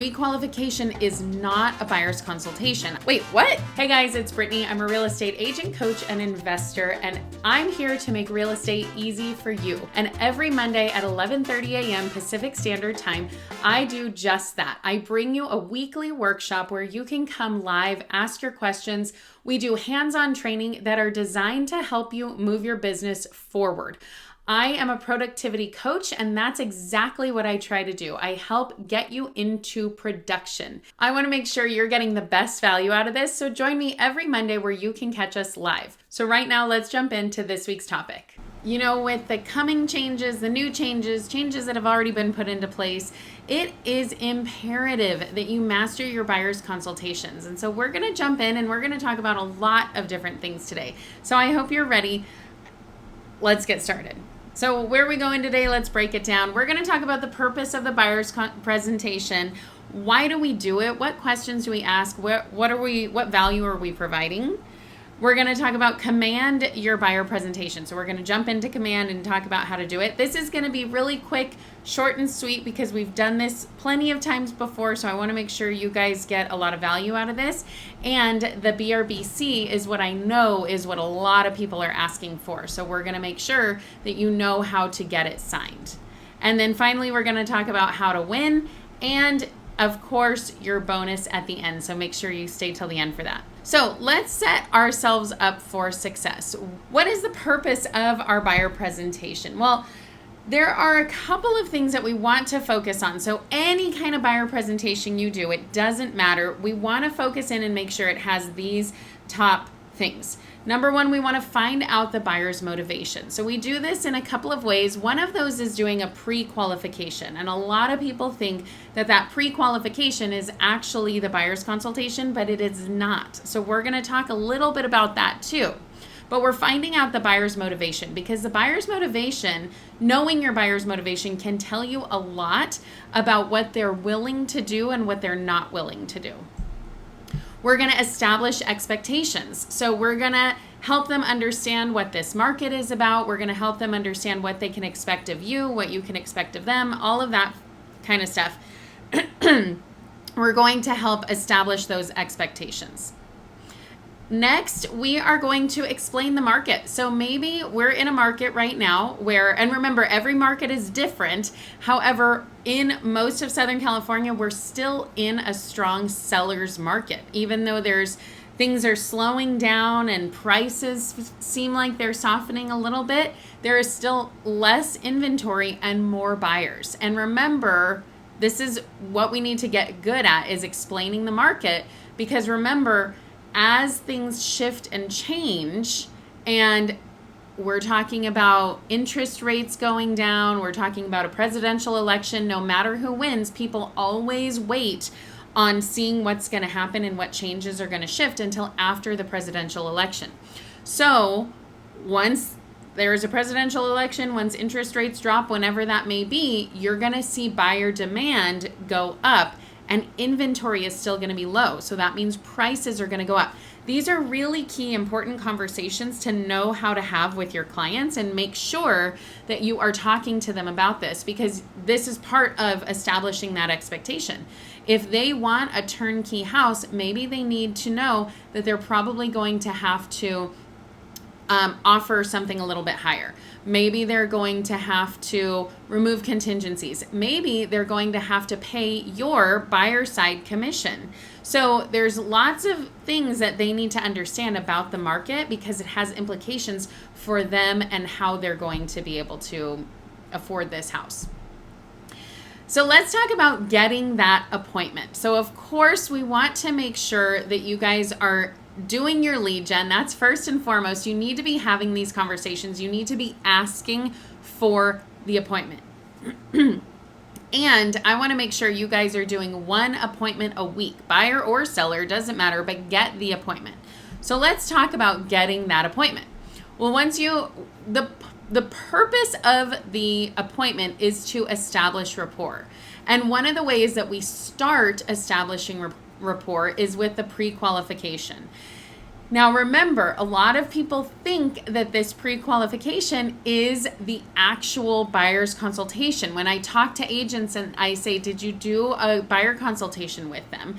Pre-qualification is not a buyer's consultation. Wait, what? Hey guys, it's Brittany. I'm a real estate agent, coach, and investor, and I'm here to make real estate easy for you. And every Monday at 11:30 a.m. Pacific Standard Time, I do just that. I bring you a weekly workshop where you can come live, ask your questions. We do hands-on training that are designed to help you move your business forward. I am a productivity coach, and that's exactly what I try to do. I help get you into production. I want to make sure you're getting the best value out of this, so join me every Monday where you can catch us live. So right now, let's jump into this week's topic. You know, with the coming changes, the new changes that have already been put into place, it is imperative that you master your buyer's consultations. And so we're going to jump in and we're going to talk about a lot of different things today. So I hope you're ready. Let's get started. So where are we going today? Let's break it down. We're going to talk about the purpose of the buyer's presentation. Why do we do it? What questions do we ask? What value are we providing? We're going to talk about command your buyer presentation. So we're going to jump into command and talk about how to do it. This is going to be really quick, short and sweet because we've done this plenty of times before. So I want to make sure you guys get a lot of value out of this. And the BRBC is what I know is what a lot of people are asking for. So we're going to make sure that you know how to get it signed. And then finally, we're going to talk about how to win and of course, your bonus at the end. So make sure you stay till the end for that. So let's set ourselves up for success. What is the purpose of our buyer presentation? Well, there are a couple of things that we want to focus on. So any kind of buyer presentation you do, it doesn't matter. We want to focus in and make sure it has these top things. Number one, we want to find out the buyer's motivation. So we do this in a couple of ways. One of those is doing a pre-qualification. And a lot of people think that pre-qualification is actually the buyer's consultation, but it is not. So we're going to talk a little bit about that too. But we're finding out the buyer's motivation because the buyer's motivation, knowing your buyer's motivation can tell you a lot about what they're willing to do and what they're not willing to do. We're going to establish expectations. So we're going to help them understand what this market is about. We're going to help them understand what they can expect of you, what you can expect of them, all of that kind of stuff. We're going to help establish those expectations. Next, we are going to explain the market. So maybe we're in a market right now where, and remember, every market is different. However, in most of Southern California, we're still in a strong seller's market. Even though things are slowing down and prices seem like they're softening a little bit, there is still less inventory and more buyers. And remember, this is what we need to get good at, is explaining the market, because remember, as things shift and change, and we're talking about interest rates going down, we're talking about a presidential election, no matter who wins, people always wait on seeing what's going to happen and what changes are going to shift until after the presidential election. So once there is a presidential election, once interest rates drop, whenever that may be, you're going to see buyer demand go up. And inventory is still going to be low. So that means prices are going to go up. These are really key, important conversations to know how to have with your clients, and make sure that you are talking to them about this, because this is part of establishing that expectation. If they want a turnkey house, maybe they need to know that they're probably going to have to offer something a little bit higher. Maybe they're going to have to remove contingencies. Maybe they're going to have to pay your buyer side commission. So there's lots of things that they need to understand about the market, because it has implications for them and how they're going to be able to afford this house. So let's talk about getting that appointment. So of course, we want to make sure that you guys are doing your lead gen. That's first and foremost. You need to be having these conversations. You need to be asking for the appointment. And I want to make sure you guys are doing one appointment a week, buyer or seller, doesn't matter, but get the appointment. So let's talk about getting that appointment. Well, the purpose of the appointment is to establish rapport. And one of the ways that we start establishing rapport is with the pre-qualification. Now remember, a lot of people think that this pre-qualification is the actual buyer's consultation. When I talk to agents and I say, did you do a buyer consultation with them?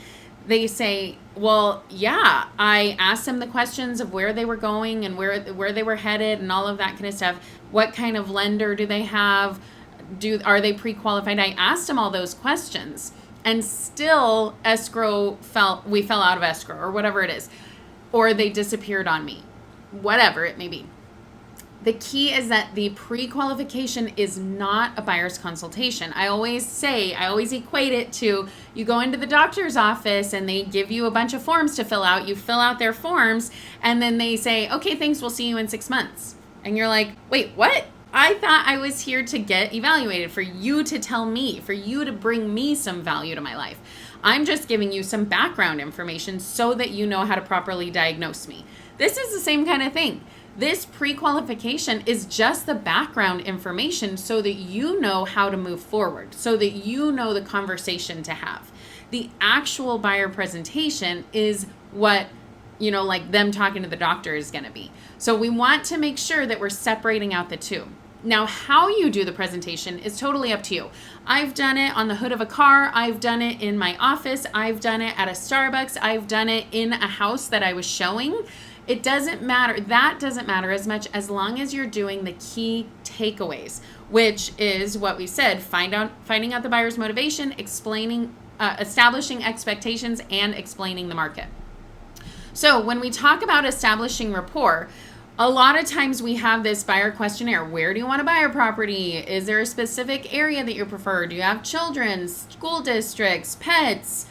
They say, well, yeah, I asked them the questions of where they were going and where they were headed and all of that kind of stuff. What kind of lender do they have? Are they pre-qualified? I asked them all those questions, and still we fell out of escrow or whatever it is, or they disappeared on me, whatever it may be. The key is that the pre-qualification is not a buyer's consultation. I always equate it to, you go into the doctor's office and they give you a bunch of forms to fill out. You fill out their forms and then they say, okay, thanks, we'll see you in 6 months. And you're like, wait, what? I thought I was here to get evaluated, for you to tell me, for you to bring me some value to my life. I'm just giving you some background information so that you know how to properly diagnose me. This is the same kind of thing. This pre-qualification is just the background information so that you know how to move forward, so that you know the conversation to have. The actual buyer presentation is what, like them talking to the doctor is going to be. So we want to make sure that we're separating out the two. Now, how you do the presentation is totally up to you. I've done it on the hood of a car. I've done it in my office. I've done it at a Starbucks. I've done it in a house that I was showing. It doesn't matter. That doesn't matter as much as long as you're doing the key takeaways, which is what we said: finding out the buyer's motivation, establishing expectations, and explaining the market. So when we talk about establishing rapport, a lot of times we have this buyer questionnaire. Where do you want to buy your property? Is there a specific area that you prefer? Do you have children, school districts, pets,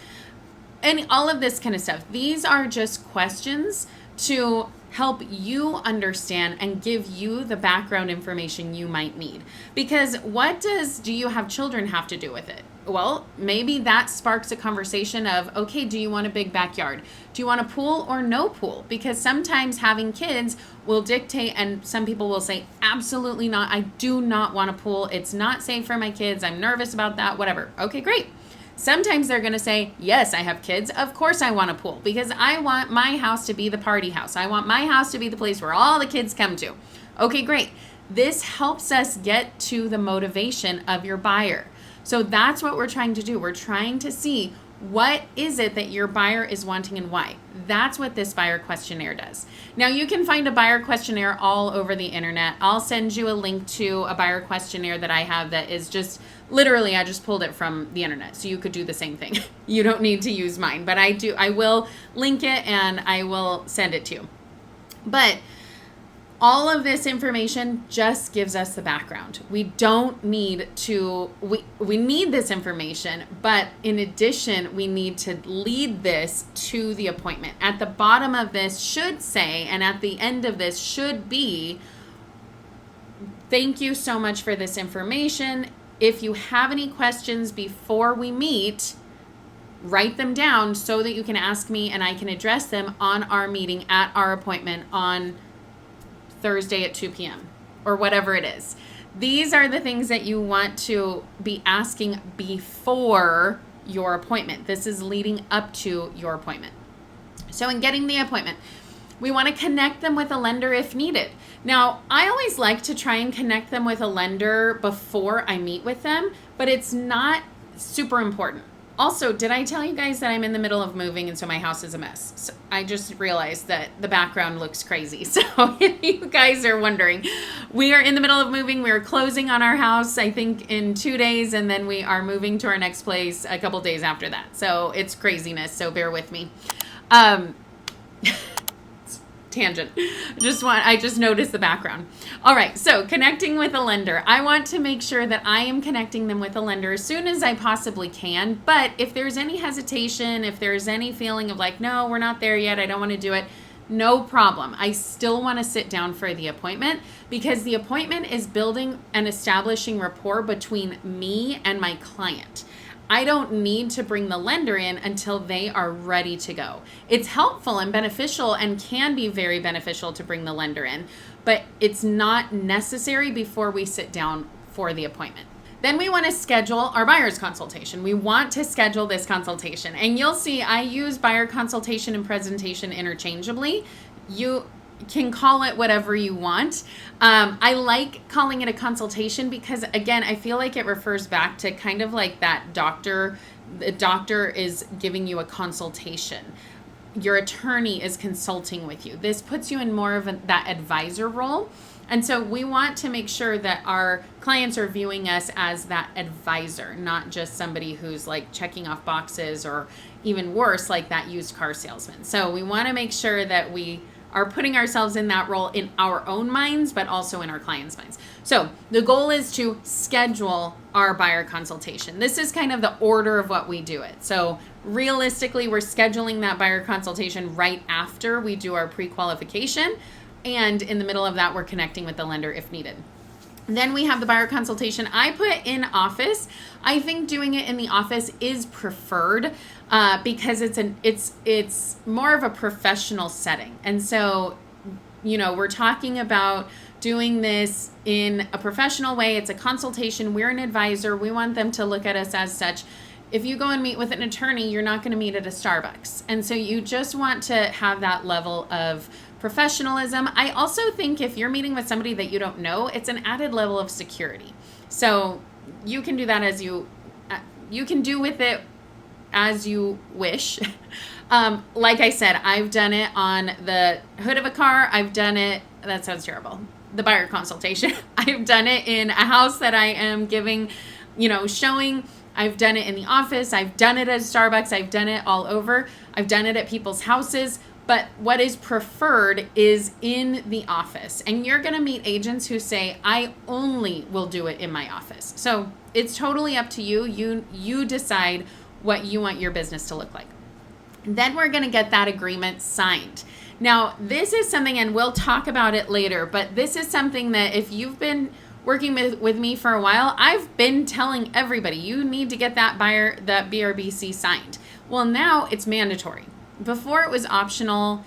and all of this kind of stuff? These are just questions to help you understand and give you the background information you might need. Because what do you have children have to do with it? Well, maybe that sparks a conversation of, okay, do you want a big backyard? Do you want a pool or no pool? Because sometimes having kids will dictate, and some people will say, absolutely not. I do not want a pool. It's not safe for my kids. I'm nervous about that, whatever. Okay, great. Sometimes they're going to say, yes, I have kids. Of course I want a pool because I want my house to be the party house. I want my house to be the place where all the kids come to. Okay, great. This helps us get to the motivation of your buyer. So that's what we're trying to do. We're trying to see, what is it that your buyer is wanting and why? That's what this buyer questionnaire does. Now, you can find a buyer questionnaire all over the internet. I'll send you a link to a buyer questionnaire that I have that is just literally, I just pulled it from the internet. So you could do the same thing. You don't need to use mine, but I will link it and I will send it to you. But all of this information just gives us the background. We don't need to, we need this information, but in addition, we need to lead this to the appointment. At the bottom of this should say, and at the end of this should be, thank you so much for this information. If you have any questions before we meet, write them down so that you can ask me and I can address them on our meeting at our appointment on Thursday at 2 p.m. or whatever it is. These are the things that you want to be asking before your appointment. This is leading up to your appointment. So in getting the appointment, we want to connect them with a lender if needed. Now, I always like to try and connect them with a lender before I meet with them, but it's not super important. Also, did I tell you guys that I'm in the middle of moving and so my house is a mess? So I just realized that the background looks crazy. So if you guys are wondering, we are in the middle of moving. We're closing on our house, I think, in 2 days, and then we are moving to our next place a couple days after that. So it's craziness, so bear with me. Tangent. I just noticed the background. All right. So connecting with a lender. I want to make sure that I am connecting them with a lender as soon as I possibly can. But if there's any hesitation, if there's any feeling of like, no, we're not there yet, I don't want to do it, no problem. I still want to sit down for the appointment because the appointment is building and establishing rapport between me and my client. I don't need to bring the lender in until they are ready to go. It's helpful and beneficial and can be very beneficial to bring the lender in, but it's not necessary before we sit down for the appointment. Then we want to schedule our buyer's consultation. We want to schedule this consultation. And you'll see I use buyer consultation and presentation interchangeably. You can call it whatever you want. I like calling it a consultation because, again, I feel like it refers back to kind of like that doctor. The doctor is giving you a consultation. Your attorney is consulting with you. This puts you in more of that advisor role. And so we want to make sure that our clients are viewing us as that advisor, not just somebody who's like checking off boxes, or even worse, like that used car salesman. So we want to make sure that we are putting ourselves in that role in our own minds, but also in our clients' minds. So the goal is to schedule our buyer consultation. This is kind of the order of what we do it. So realistically, we're scheduling that buyer consultation right after we do our pre-qualification. And in the middle of that, we're connecting with the lender if needed. Then we have the buyer consultation. I put in office. I think doing it in the office is preferred because it's more of a professional setting. And so, we're talking about doing this in a professional way. It's a consultation. We're an advisor. We want them to look at us as such. If you go and meet with an attorney, you're not going to meet at a Starbucks. And so you just want to have that level of professionalism. I also think if you're meeting with somebody that you don't know, it's an added level of security. So you can do that you can do with it as you wish. Like I said, I've done it on the hood of a car. I've done it, that sounds terrible, the buyer consultation. I've done it in a house that I am giving, showing. I've done it in the office. I've done it at Starbucks. I've done it all over. I've done it at people's houses. But what is preferred is in the office. And you're going to meet agents who say, I only will do it in my office. So it's totally up to you. You decide what you want your business to look like. Then we're going to get that agreement signed. Now, this is something, and we'll talk about it later, but this is something that if you've been working with me for a while, I've been telling everybody, you need to get that BRBC signed. Well, now it's mandatory. Before it was optional,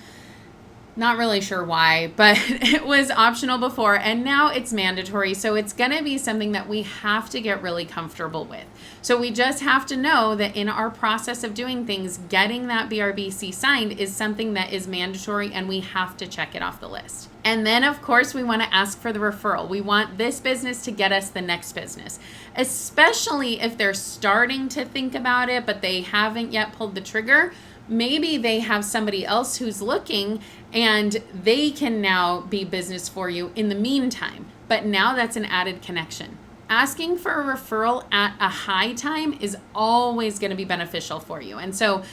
not really sure why, but it was optional before, and now it's mandatory. So it's going to be something that we have to get really comfortable with. So we just have to know that in our process of doing things, getting that BRBC signed is something that is mandatory, and we have to check it off the list. And then, of course, we want to ask for the referral. We want this business to get us the next business, especially if they're starting to think about it, but they haven't yet pulled the trigger. Maybe they have somebody else who's looking and they can now be business for you in the meantime. But now that's an added connection. Asking for a referral at a high time is always going to be beneficial for you. And so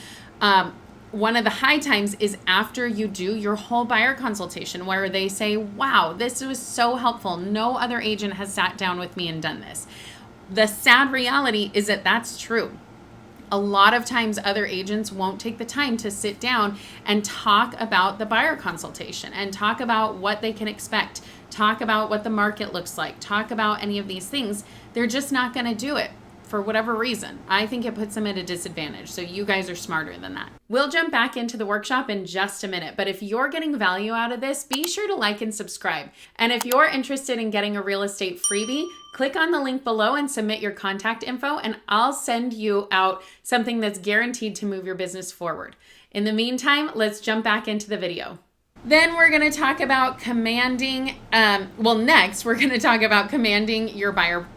one of the high times is after you do your whole buyer consultation, where they say, wow, this was so helpful. No other agent has sat down with me and done this. The sad reality is that that's true. A lot of times other agents won't take the time to sit down and talk about the buyer consultation and talk about what they can expect, talk about what the market looks like, talk about any of these things. They're just not going to do it for whatever reason. I think it puts them at a disadvantage. So you guys are smarter than that. We'll jump back into the workshop in just a minute, but if you're getting value out of this, be sure to like and subscribe. And if you're interested in getting a real estate freebie, click on the link below and submit your contact info, and I'll send you out something that's guaranteed to move your business forward. In the meantime, let's jump back into the video. Then we're going to talk about commanding, next we're going to talk about commanding your buyer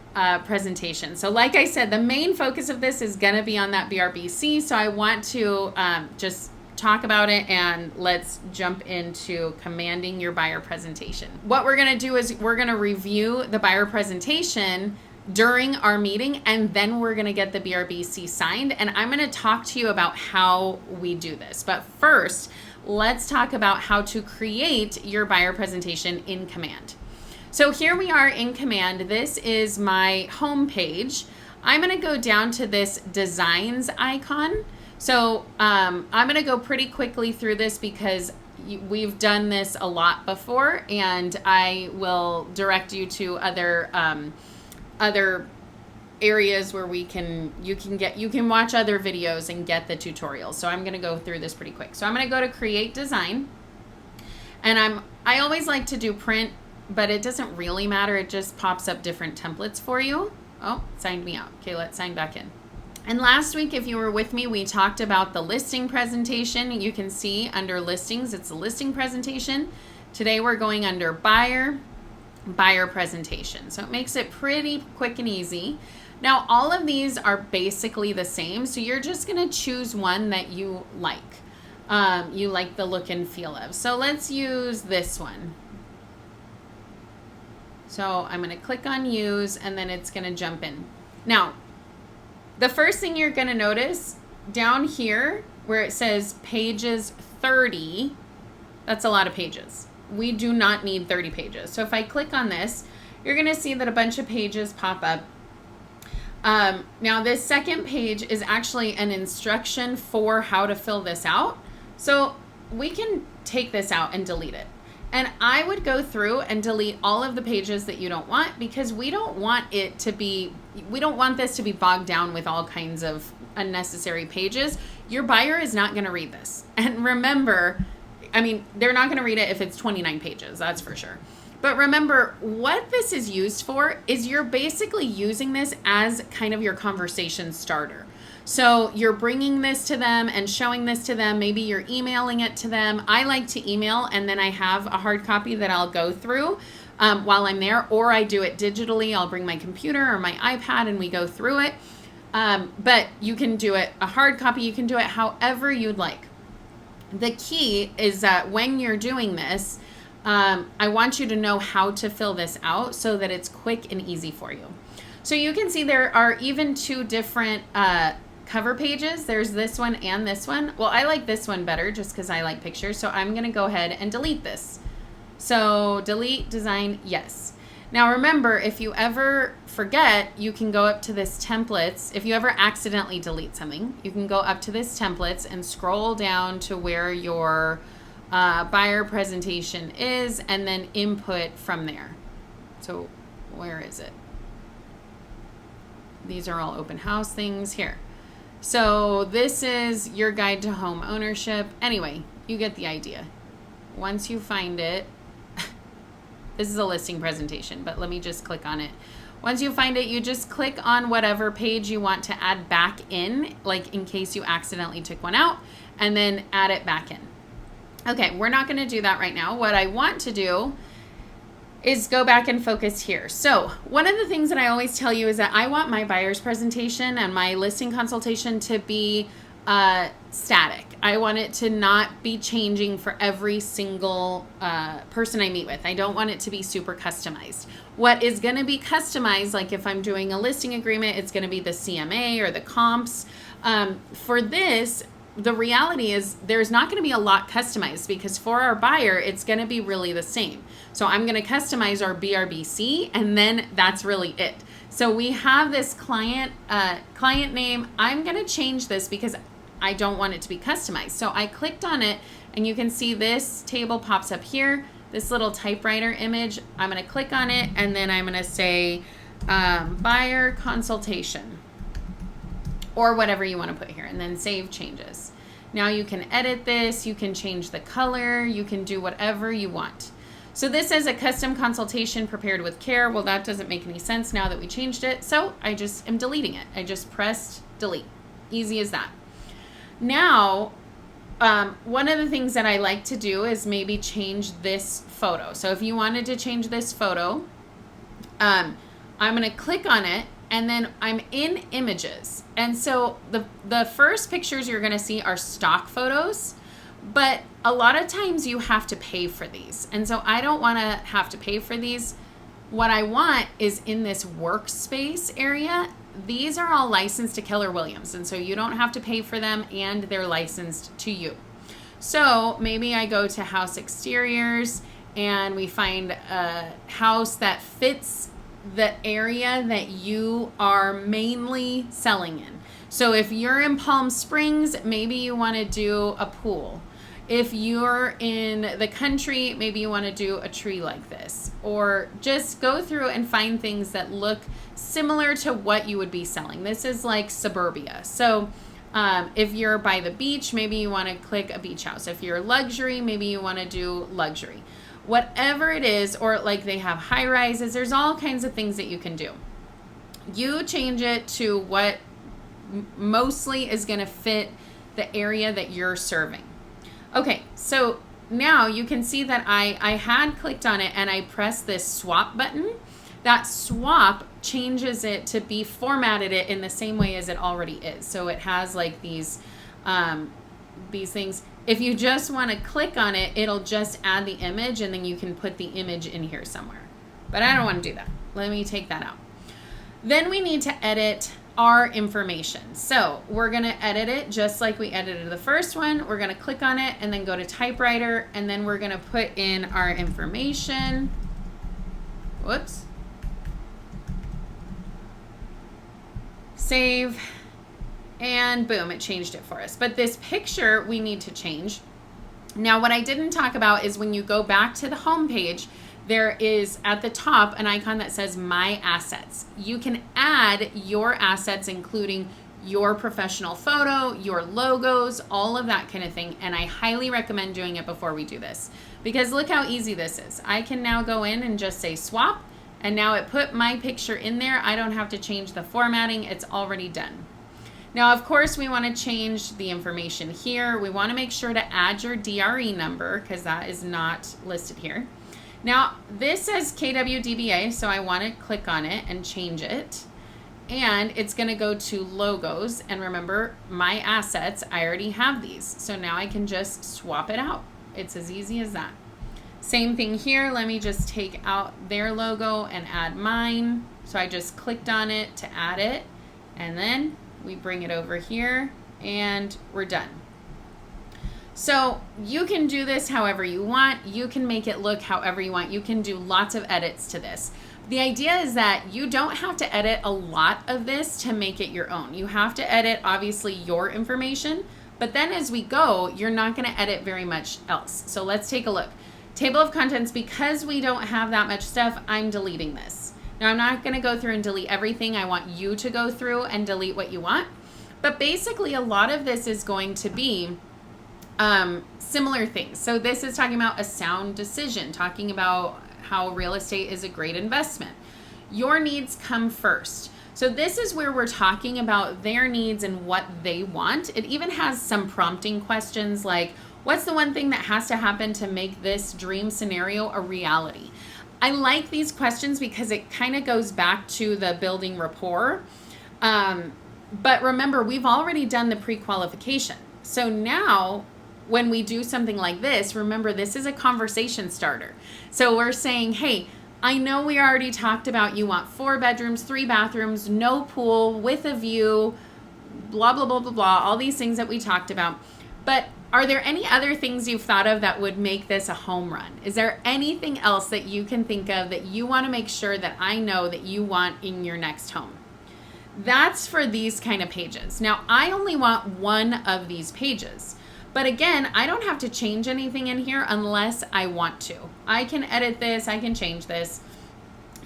presentation. So like I said, the main focus of this is going to be on that BRBC. So I want to just talk about it, and let's jump into commanding your buyer presentation. What we're going to do is we're going to review the buyer presentation during our meeting, and then we're going to get the BRBC signed. And I'm going to talk to you about how we do this. But first, let's talk about how to create your buyer presentation in Command. So here we are in Command. This is my home page. I'm going to go down to this designs icon. So I'm going to go pretty quickly through this because we've done this a lot before, and I will direct you to other areas where you can watch other videos and get the tutorials. So I'm going to go through this pretty quick. So I'm going to go to create design, and I always like to do print, but it doesn't really matter. It just pops up different templates for you. Oh, signed me out. Okay, let's sign back in. And last week, if you were with me, we talked about the listing presentation. You can see under listings, it's a listing presentation. Today we're going under buyer presentation. So it makes it pretty quick and easy. Now, all of these are basically the same. So you're just gonna choose one that you like. You like the look and feel of. So let's use this one. So I'm gonna click on use and then it's gonna jump in. Now, the first thing you're gonna notice down here where it says pages 30, that's a lot of pages. We do not need 30 pages. So if I click on this, you're gonna see that a bunch of pages pop up. Now this second page is actually an instruction for how to fill this out. So we can take this out and delete it. And I would go through and delete all of the pages that you don't want, because we don't want this to be bogged down with all kinds of unnecessary pages. Your buyer is not gonna read this. And remember, I mean, they're not gonna read it if it's 29 pages, that's for sure. But remember, what this is used for is you're basically using this as kind of your conversation starter. So you're bringing this to them and showing this to them. Maybe you're emailing it to them. I like to email, and then I have a hard copy that I'll go through while I'm there, or I do it digitally. I'll bring my computer or my iPad and we go through it. But you can do it a hard copy. You can do it however you'd like. The key is that when you're doing this, I want you to know how to fill this out so that it's quick and easy for you. So you can see there are even two different cover pages. There's this one and this one. Well, I like this one better just because I like pictures. So I'm going to go ahead and delete this. So delete design, yes. Now remember, if you ever forget, you can go up to this templates. If you ever accidentally delete something, you can go up to this templates and scroll down to where your buyer presentation is, and then input from there. So where is it? These are all open house things here. So this is your guide to home ownership. Anyway, you get the idea. Once you find it, this is a listing presentation, but let me just click on it. Once you find it, you just click on whatever page you want to add back in, like in case you accidentally took one out, and then add it back in. Okay, we're not gonna do that right now. What I want to do is go back and focus here. So one of the things that I always tell you is that I want my buyer's presentation and my listing consultation to be static. I want it to not be changing for every single person I meet with. I don't want it to be super customized. What is gonna be customized, like if I'm doing a listing agreement, it's gonna be the CMA or the comps. For this, the reality is there's not going to be a lot customized, because for our buyer, it's going to be really the same. So I'm going to customize our BRBC, and then that's really it. So we have this client name. I'm going to change this because I don't want it to be customized. So I clicked on it, and you can see this table pops up here, this little typewriter image. I'm going to click on it, and then I'm going to say buyer consultation, or whatever you want to put here, and then save changes. Now you can edit this, you can change the color, you can do whatever you want. So this is a custom consultation prepared with care. Well, that doesn't make any sense now that we changed it, so I just am deleting it. I just pressed delete. Easy as that. Now, one of the things that I like to do is maybe change this photo. So if you wanted to change this photo, I'm gonna click on it, and then I'm in images. And so the first pictures you're gonna see are stock photos, but a lot of times you have to pay for these. And so I don't wanna have to pay for these. What I want is in this workspace area, these are all licensed to Keller Williams. And so you don't have to pay for them, and they're licensed to you. So maybe I go to house exteriors and we find a house that fits the area that you are mainly selling in. So if you're in Palm Springs, maybe you want to do a pool. If you're in the country, maybe you want to do a tree like this, or just go through and find things that look similar to what you would be selling. This is like suburbia. So if you're by the beach, maybe you want to click a beach house. If you're luxury, maybe you want to do luxury. Whatever it is, or like they have high rises, there's all kinds of things that you can do. You change it to what mostly is going to fit the area that you're serving. Okay, so now you can see that I had clicked on it and I pressed this swap button. That swap changes it to be formatted it in the same way as it already is. So it has like these things. If you just want to click on it, it'll just add the image and then you can put the image in here somewhere. But I don't want to do that. Let me take that out. Then we need to edit our information. So we're going to edit it just like we edited the first one. We're going to click on it and then go to typewriter, and then we're going to put in our information. Whoops. Save, and boom, it changed it for us. But this picture we need to change. Now what I didn't talk about is when you go back to the home page, there is at the top an icon that says My Assets. You can add your assets, including your professional photo, your logos, all of that kind of thing. And I highly recommend doing it before we do this, because look how easy this is. I can now go in and just say swap, and now it put my picture in there. I don't have to change the formatting. It's already done. Now, of course, we want to change the information here. We want to make sure to add your DRE number because that is not listed here. Now, this says KWDBA, so I want to click on it and change it. And it's going to go to logos. And remember, my assets, I already have these. So now I can just swap it out. It's as easy as that. Same thing here. Let me just take out their logo and add mine. So I just clicked on it to add it. And then we bring it over here and we're done. So you can do this however you want. You can make it look however you want. You can do lots of edits to this. The idea is that you don't have to edit a lot of this to make it your own. You have to edit, obviously, your information, but then as we go, you're not going to edit very much else. So let's take a look. Table of contents, because we don't have that much stuff, I'm deleting this. Now, I'm not going to go through and delete everything. I want you to go through and delete what you want. But basically, a lot of this is going to be similar things. So this is talking about a sound decision, talking about how real estate is a great investment. Your needs come first. So this is where we're talking about their needs and what they want. It even has some prompting questions like, what's the one thing that has to happen to make this dream scenario a reality? I like these questions because it kind of goes back to the building rapport. But remember, we've already done the pre-qualification. So now when we do something like this, remember, this is a conversation starter. So we're saying, hey, I know we already talked about you want 4 bedrooms, 3 bathrooms, no pool, with a view, blah, blah, blah, blah, blah, all these things that we talked about. But are there any other things you've thought of that would make this a home run? Is there anything else that you can think of that you want to make sure that I know that you want in your next home? That's for these kind of pages. Now, I only want one of these pages. But again, I don't have to change anything in here unless I want to. I can edit this, I can change this.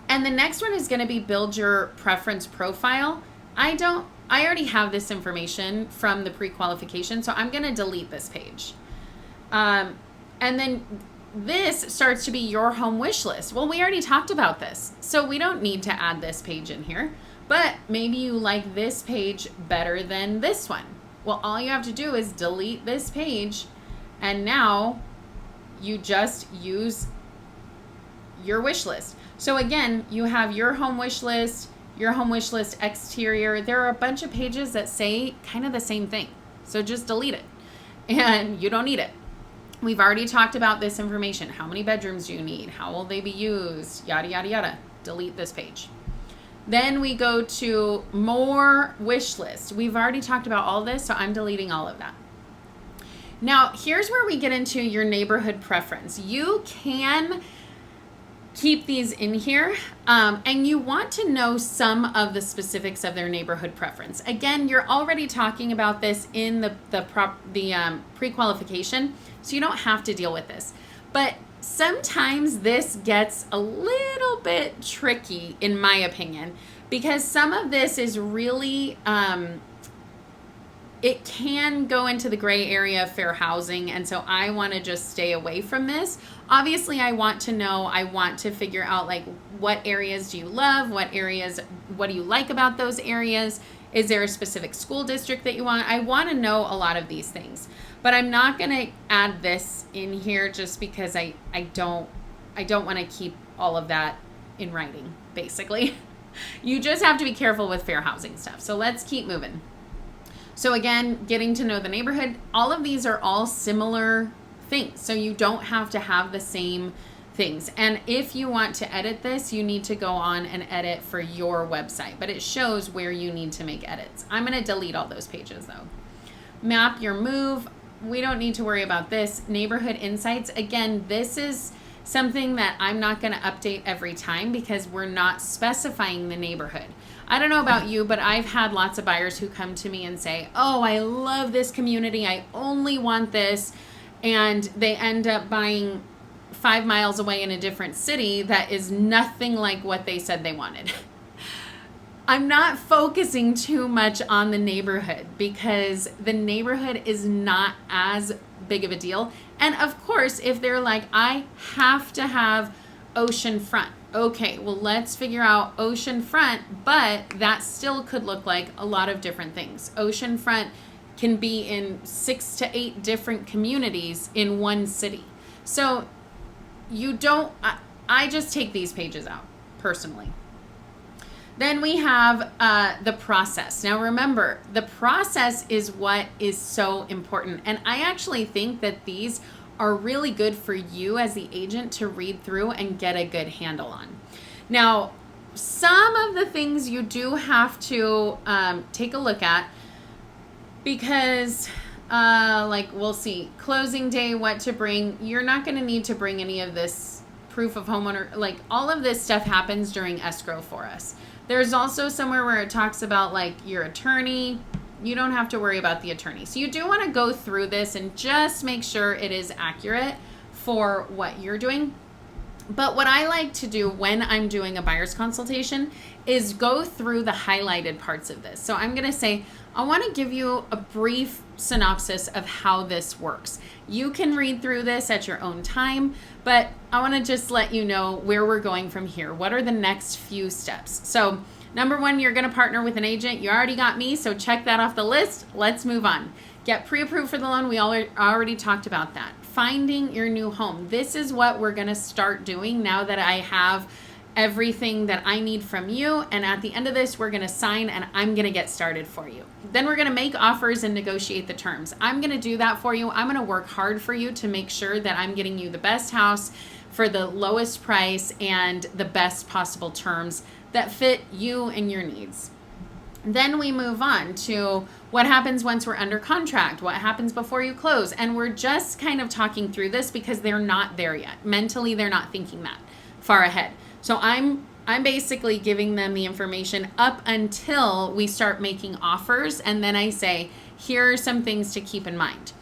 And the next one is going to be build your preference profile. I already have this information from the pre-qualification, so I'm going to delete this page. And then this starts to be your home wish list. Well, we already talked about this, so we don't need to add this page in here. But maybe you like this page better than this one. Well, all you have to do is delete this page, and now you just use your wish list. So again, you have your home wish list exterior. There are a bunch of pages that say kind of the same thing. So just delete it, and you don't need it. We've already talked about this information. How many bedrooms do you need? How will they be used? Yada, yada, yada. Delete this page. Then we go to more wish list. We've already talked about all this, so I'm deleting all of that. Now, here's where we get into your neighborhood preference. You can keep these in here, and you want to know some of the specifics of their neighborhood preference. Again, you're already talking about this in the pre-qualification, so you don't have to deal with this. But sometimes this gets a little bit tricky, in my opinion, because some of this is really it can go into the gray area of fair housing, and so I want to just stay away from this. Obviously, I want to know, I want to figure out like what areas do you love, what do you like about those areas? Is there a specific school district that you want? I want to know a lot of these things, but I'm not going to add this in here just because I don't want to keep all of that in writing, basically. You just have to be careful with fair housing stuff. So let's keep moving. So again, getting to know the neighborhood, all of these are all similar things. So you don't have to have the same things. And if you want to edit this, you need to go on and edit for your website, but it shows where you need to make edits. I'm going to delete all those pages though. Map your move. We don't need to worry about this. Neighborhood insights. Again, this is something that I'm not going to update every time because we're not specifying the neighborhood. I don't know about you, but I've had lots of buyers who come to me and say, oh, I love this community. I only want this. And they end up buying 5 miles away in a different city that is nothing like what they said they wanted. I'm not focusing too much on the neighborhood because the neighborhood is not as big of a deal. And of course, if they're like, I have to have ocean front. Okay, well, let's figure out ocean front, but that still could look like a lot of different things. Ocean front can be in 6 to 8 different communities in one city. So you don't, I just take these pages out personally. Then we have the process. Now remember, the process is what is so important. And I actually think that these are really good for you as the agent to read through and get a good handle on. Now, some of the things you do have to take a look at because like we'll see, closing day, what to bring. You're not going to need to bring any of this proof of homeowner, like all of this stuff happens during escrow for us. There's also somewhere where it talks about like your attorney. You don't have to worry about the attorney. So you do want to go through this and just make sure it is accurate for what you're doing. But what I like to do when I'm doing a buyer's consultation is go through the highlighted parts of this. So I'm going to say, I want to give you a brief synopsis of how this works. You can read through this at your own time, but I want to just let you know where we're going from here. What are the next few steps? So number one, you're going to partner with an agent. You already got me, so check that off the list. Let's move on. Get pre-approved for the loan. We already talked about that. Finding your new home. This is what we're going to start doing now that I have everything that I need from you. And at the end of this, we're going to sign and I'm going to get started for you. Then we're going to make offers and negotiate the terms. I'm going to do that for you. I'm going to work hard for you to make sure that I'm getting you the best house for the lowest price and the best possible terms that fit you and your needs. Then we move on to what happens once we're under contract, what happens before you close. And we're just kind of talking through this because they're not there yet. Mentally, they're not thinking that far ahead. So I'm basically giving them the information up until we start making offers. And then I say, here are some things to keep in mind.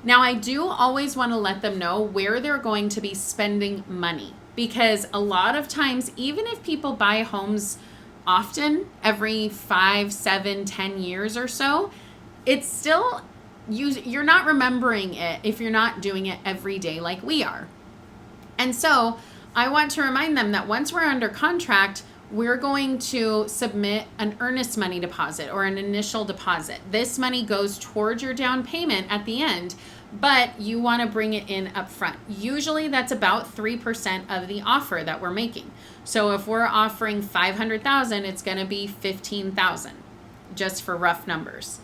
Now, I do always want to let them know where they're going to be spending money, because a lot of times, even if people buy homes often, every 5, 7, 10 years or so, it's still, you're not remembering it if you're not doing it every day like we are. And so I want to remind them that once we're under contract, we're going to submit an earnest money deposit or an initial deposit. This money goes towards your down payment at the end, but you want to bring it in up front. Usually that's about 3% of the offer that we're making. So if we're offering $500,000, it's going to be $15,000, just for rough numbers.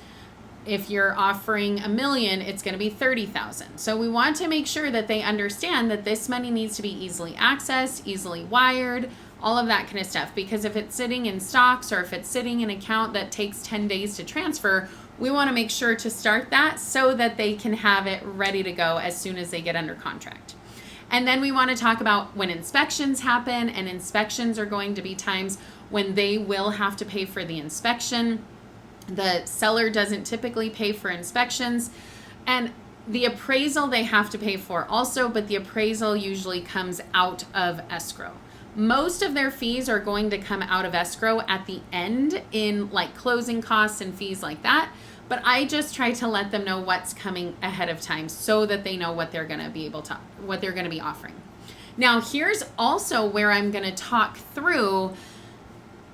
If you're offering $1 million, it's going to be $30,000. So we want to make sure that they understand that this money needs to be easily accessed, easily wired, all of that kind of stuff. Because if it's sitting in stocks or if it's sitting in an account that takes 10 days to transfer, we want to make sure to start that so that they can have it ready to go as soon as they get under contract. And then we want to talk about when inspections happen, and inspections are going to be times when they will have to pay for the inspection. The seller doesn't typically pay for inspections, and the appraisal they have to pay for also, but the appraisal usually comes out of escrow. Most of their fees are going to come out of escrow at the end in like closing costs and fees like that. but I just try to let them know what's coming ahead of time so that they know what they're going to be offering. Now, here's also where I'm going to talk through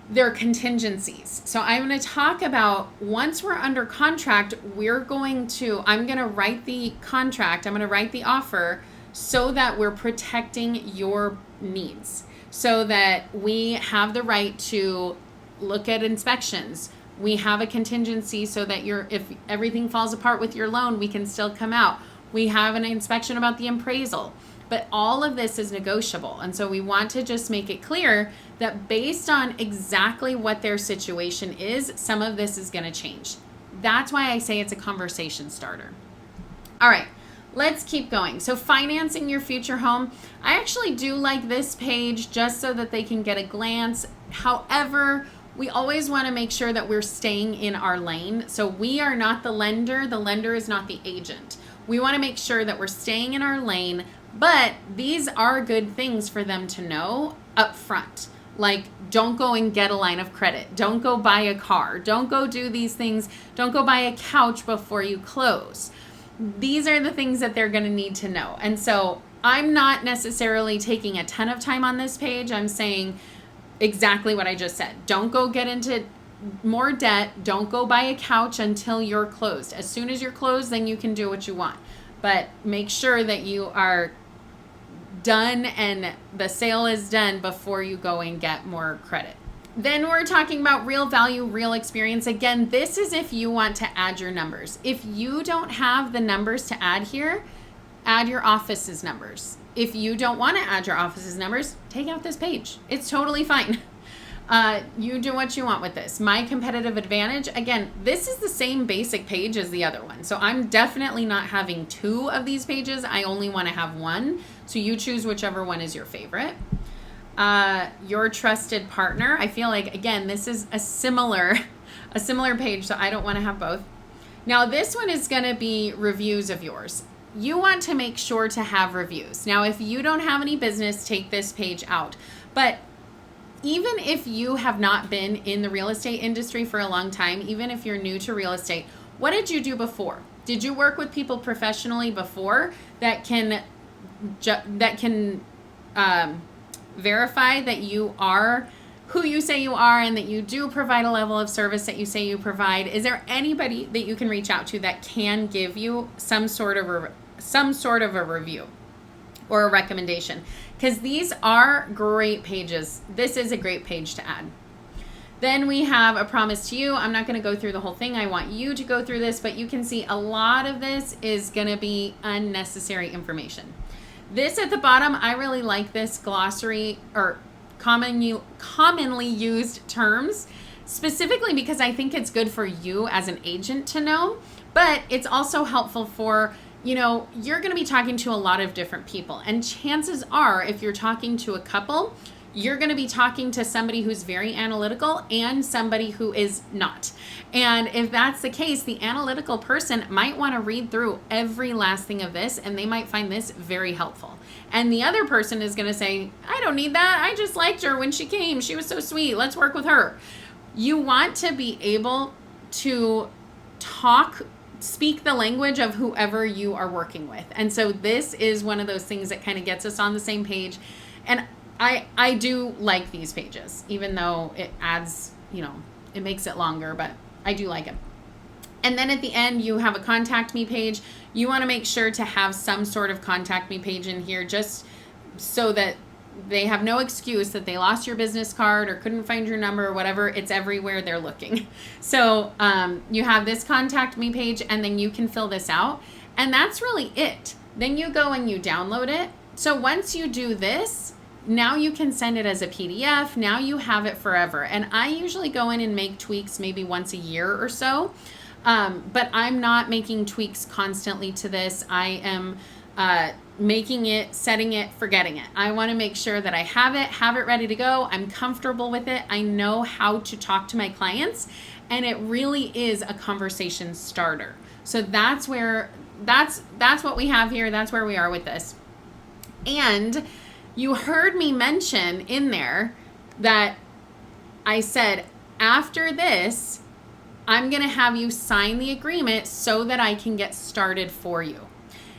their contingencies. So I'm going to talk about, once we're under contract, I'm going to write the contract, I'm going to write the offer so that we're protecting your needs, so that we have the right to look at inspections. We have a contingency so that if everything falls apart with your loan, we can still come out. We have an inspection about the appraisal. But all of this is negotiable. And so we want to just make it clear that based on exactly what their situation is, some of this is going to change. That's why I say it's a conversation starter. All right, let's keep going. So financing your future home. I actually do like this page just so that they can get a glance. However, we always want to make sure that we're staying in our lane. So we are not the lender is not the agent. We want to make sure that we're staying in our lane, but these are good things for them to know up front. Like, don't go and get a line of credit. Don't go buy a car. Don't go do these things. Don't go buy a couch before you close. These are the things that they're going to need to know. And so I'm not necessarily taking a ton of time on this page. I'm saying exactly what I just said. Don't go get into more debt. Don't go buy a couch until you're closed. As soon as you're closed, then you can do what you want. But make sure that you are done and the sale is done before you go and get more credit. Then we're talking about real value, real experience. Again, this is if you want to add your numbers. If you don't have the numbers to add here, add your office's numbers. If you don't want to add your office's numbers, take out this page. It's totally fine. You do what you want with this. My competitive advantage, again, this is the same basic page as the other one. So I'm definitely not having two of these pages. I only want to have one. So you choose whichever one is your favorite. Your trusted partner. I feel like, again, this is a similar page, so I don't want to have both. Now this one is going to be reviews of yours. You want to make sure to have reviews. Now, if you don't have any business, take this page out. But even if you have not been in the real estate industry for a long time, even if you're new to real estate, what did you do before? Did you work with people professionally before that can verify that you are who you say you are and that you do provide a level of service that you say you provide? Is there anybody that you can reach out to that can give you some sort of a review or a recommendation? Because these are great pages. This is a great page to add. Then we have a promise to you. I'm not going to go through the whole thing. I want you to go through this, but you can see a lot of this is going to be unnecessary information. This at the bottom, I really like this glossary or commonly used terms, specifically because I think it's good for you as an agent to know, but it's also helpful for, you're going to be talking to a lot of different people. And chances are, if you're talking to a couple, you're going to be talking to somebody who's very analytical and somebody who is not. And if that's the case, the analytical person might want to read through every last thing of this, and they might find this very helpful. And the other person is going to say, I don't need that. I just liked her when she came. She was so sweet. Let's work with her. You want to be able to speak the language of whoever you are working with. And so this is one of those things that kind of gets us on the same page. And I do like these pages, even though it adds, it makes it longer, but I do like it. And then at the end, you have a contact me page. You want to make sure to have some sort of contact me page in here just so that they have no excuse that they lost your business card or couldn't find your number or whatever. It's everywhere they're looking. So you have this contact me page, and then you can fill this out. And that's really it. Then you go and you download it. So once you do this, now you can send it as a PDF. Now you have it forever. And I usually go in and make tweaks maybe once a year or so. But I'm not making tweaks constantly to this. I am making it, setting it, forgetting it. I want to make sure that I have it ready to go. I'm comfortable with it. I know how to talk to my clients, and it really is a conversation starter. So that's what we have here. That's where we are with this. And you heard me mention in there that I said, after this, I'm going to have you sign the agreement so that I can get started for you.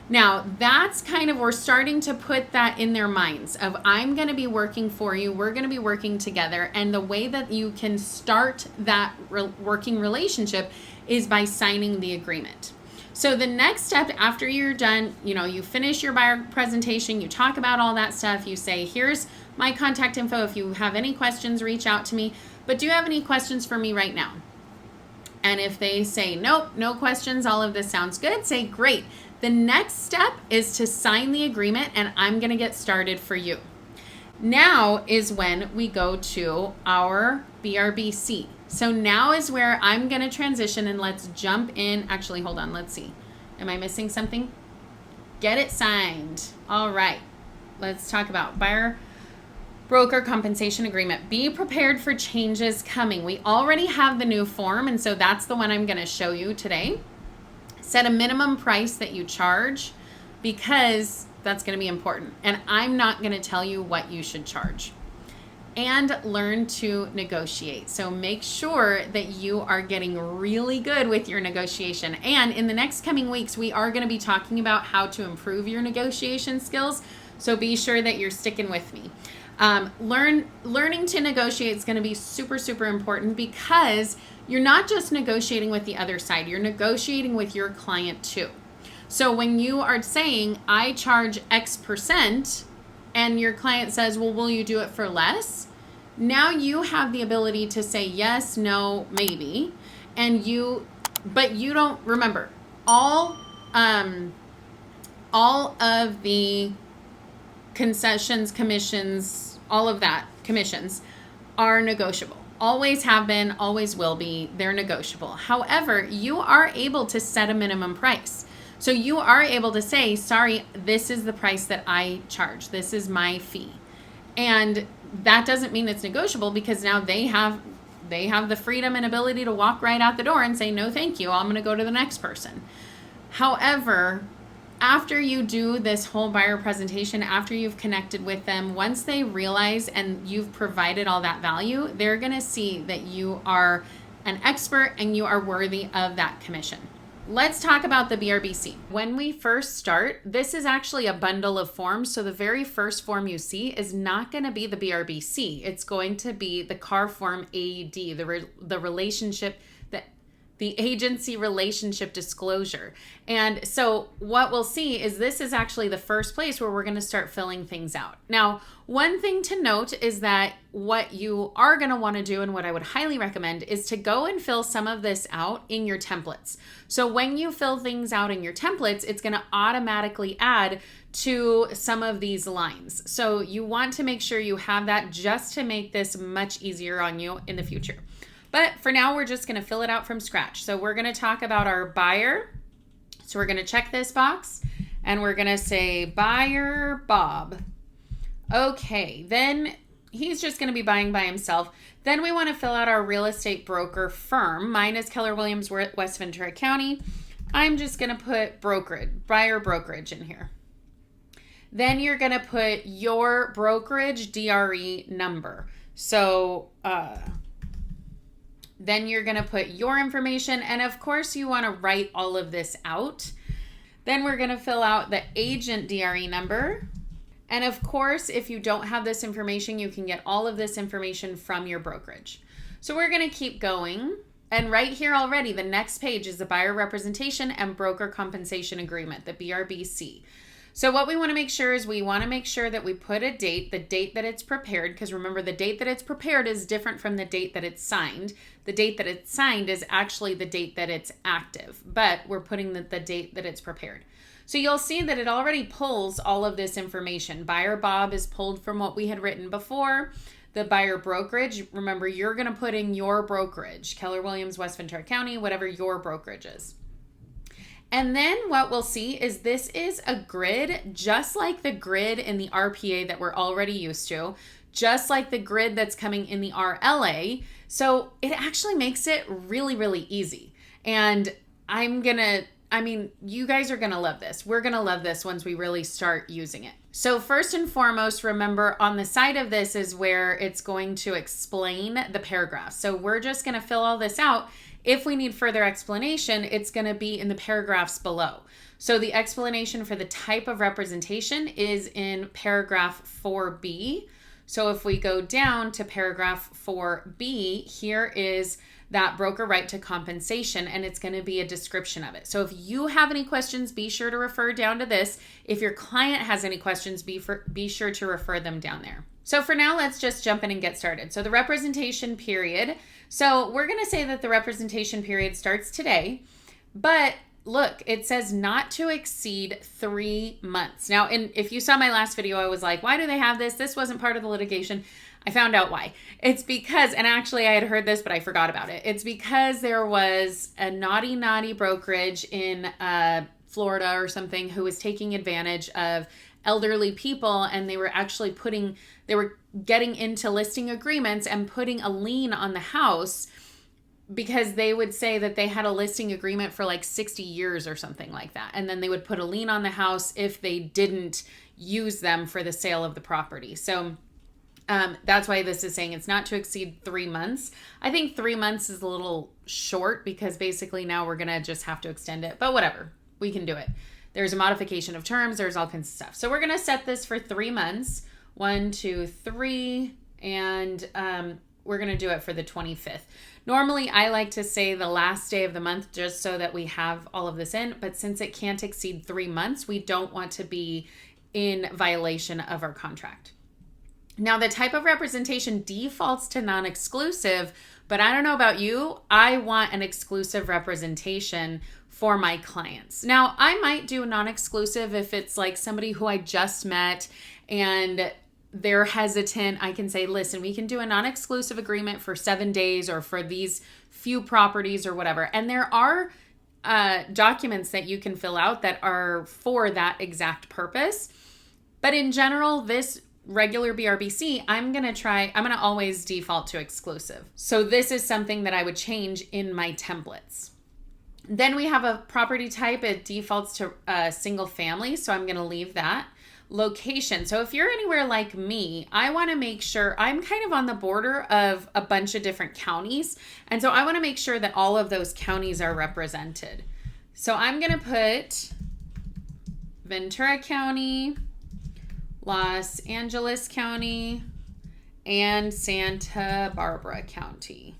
Now, that's kind of, we're starting to put that in their minds of, I'm going to be working for you. We're going to be working together. And the way that you can start that working relationship is by signing the agreement. So the next step after you're done, you finish your buyer presentation, you talk about all that stuff. You say, here's my contact info. If you have any questions, reach out to me. But do you have any questions for me right now? And if they say, nope, no questions, all of this sounds good, say, great. The next step is to sign the agreement, and I'm going to get started for you. Now is when we go to our BRBC. So now is where I'm going to transition, and let's jump in. Actually, hold on. Let's see. Am I missing something? Get it signed. All right. Let's talk about buyer broker compensation agreement. Be prepared for changes coming. We already have the new form, and so that's the one I'm going to show you today. Set a minimum price that you charge, because that's going to be important. And I'm not going to tell you what you should charge. And learn to negotiate. So make sure that you are getting really good with your negotiation. And in the next coming weeks, we are going to be talking about how to improve your negotiation skills. So be sure that you're sticking with me. Learning to negotiate is going to be super, super important, because you're not just negotiating with the other side, you're negotiating with your client too. So when you are saying, I charge X percent, and your client says, well, will you do it for less? Now you have the ability to say yes, no, maybe. But you don't, remember, all of the concessions, commissions, all of that, commissions are negotiable. Always have been, always will be. They're negotiable. However, you are able to set a minimum price. So you are able to say, sorry, this is the price that I charge. This is my fee. And that doesn't mean it's negotiable, because now they have the freedom and ability to walk right out the door and say, no, thank you. I'm going to go to the next person. However, after you do this whole buyer presentation, after you've connected with them, once they realize and you've provided all that value, they're going to see that you are an expert and you are worthy of that commission. Let's talk about the BRBC. When we first start, this is actually a bundle of forms. So the very first form you see is not going to be the BRBC. It's going to be the CAR form AD, the relationship, the agency relationship disclosure. And so what we'll see is this is actually the first place where we're going to start filling things out. Now, one thing to note is that what you are going to want to do, and what I would highly recommend, is to go and fill some of this out in your templates. So when you fill things out in your templates, it's going to automatically add to some of these lines. So you want to make sure you have that, just to make this much easier on you in the future. But for now, we're just going to fill it out from scratch. So we're going to talk about our buyer. So we're going to check this box, and we're going to say buyer Bob. Okay, then he's just going to be buying by himself. Then we want to fill out our real estate broker firm. Mine is Keller Williams, West Ventura County. I'm just going to put buyer brokerage in here. Then you're going to put your brokerage DRE number. So, then you're going to put your information, and of course you want to write all of this out. Then we're going to fill out the agent DRE number. And of course, if you don't have this information, you can get all of this information from your brokerage. So we're going to keep going. And right here already, the next page is the buyer representation and broker compensation agreement, the BRBC. So what we want to make sure is we want to make sure that we put a date, the date that it's prepared, because remember, the date that it's prepared is different from the date that it's signed. The date that it's signed is actually the date that it's active, but we're putting the date that it's prepared. So you'll see that it already pulls all of this information. Buyer Bob is pulled from what we had written before. The buyer brokerage, remember, you're going to put in your brokerage, Keller Williams, West Ventura County, whatever your brokerage is. And then what we'll see is this is a grid, just like the grid in the RPA that we're already used to, just like the grid that's coming in the RLA. So it actually makes it really, really easy. And you guys are going to love this. We're going to love this once we really start using it. So first and foremost, remember, on the side of this is where it's going to explain the paragraph. So we're just going to fill all this out If we need further explanation, it's going to be in the paragraphs below. So the explanation for the type of representation is in paragraph 4B. So if we go down to paragraph 4B, here is that broker right to compensation, and it's going to be a description of it. So if you have any questions, be sure to refer down to this. If your client has any questions, be sure to refer them down there. So for now, let's just jump in and get started. So the representation period. So we're going to say that the representation period starts today, but look, it says not to exceed 3 months. Now, if you saw my last video, I was like, why do they have this? This wasn't part of the litigation. I found out why. It's because, and actually I had heard this, but I forgot about it. It's because there was a naughty brokerage in Florida or something who was taking advantage of elderly people, and they were actually getting into listing agreements and putting a lien on the house, because they would say that they had a listing agreement for like 60 years or something like that. And then they would put a lien on the house if they didn't use them for the sale of the property. So that's why this is saying it's not to exceed 3 months. I think 3 months is a little short, because basically now we're going to just have to extend it. But whatever, we can do it. There's a modification of terms. There's all kinds of stuff. So we're going to set this for 3 months. 1, 2, 3. And we're going to do it for the 25th. Normally, I like to say the last day of the month, just so that we have all of this in. But since it can't exceed 3 months, we don't want to be in violation of our contract. Now, the type of representation defaults to non-exclusive, but I don't know about you. I want an exclusive representation for my clients. Now, I might do non-exclusive if it's like somebody who I just met and they're hesitant. I can say, listen, we can do a non-exclusive agreement for 7 days or for these few properties or whatever. And there are documents that you can fill out that are for that exact purpose. But in general, this regular BRBC, I'm going to always default to exclusive. So this is something that I would change in my templates. Then we have a property type. It defaults to single family. So I'm going to leave that. Location. So if you're anywhere like me, I want to make sure I'm kind of on the border of a bunch of different counties. And so I want to make sure that all of those counties are represented. So I'm going to put Ventura County, Los Angeles County, and Santa Barbara County.